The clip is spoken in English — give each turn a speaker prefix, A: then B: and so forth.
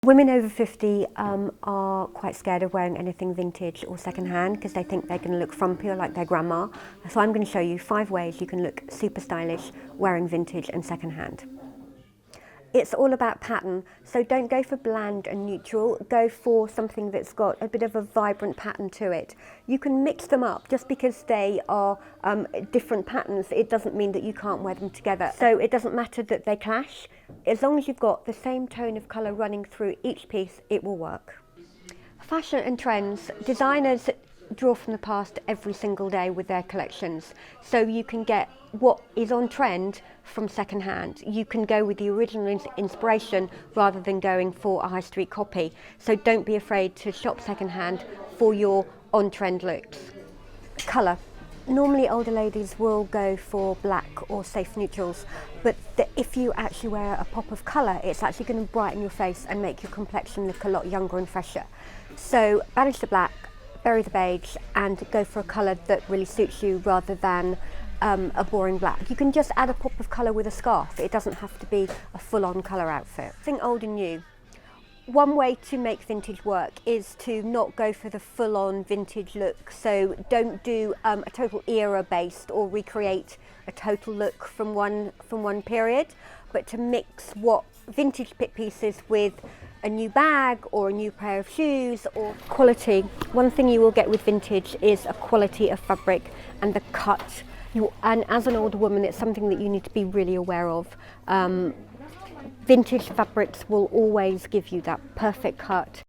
A: Women over 50 are quite scared of wearing anything vintage or second-hand because they think they're going to look frumpy or like their grandma. So I'm going to show you 5 ways you can look super stylish wearing vintage and second-hand. It's all about pattern, so don't go for bland and neutral, go for something that's got a bit of a vibrant pattern to it. You can mix them up. Just because they are different patterns, it doesn't mean that you can't wear them together. So it doesn't matter that they clash. As long as you've got the same tone of colour running through each piece, it will work. Fashion and trends, designers draw from the past every single day with their collections, so you can get what is on trend from second hand. You can go with the original inspiration rather than going for a high street copy, so don't be afraid to shop second hand for your on trend looks. Colour. Normally older ladies will go for black or safe neutrals, but if you actually wear a pop of colour, it's actually going to brighten your face and make your complexion look a lot younger and fresher. So banish the black, bury the beige, and go for a colour that really suits you rather than a boring black. You can just add a pop of colour with a scarf. It doesn't have to be a full-on colour outfit. Think old and new. One way to make vintage work is to not go for the full-on vintage look. So don't do a total era-based or recreate a total look from one period, but to mix what vintage pieces with a new bag or a new pair of shoes or quality. One thing you will get with vintage is a quality of fabric and the cut. And as an older woman, it's something that you need to be really aware of. Vintage fabrics will always give you that perfect cut.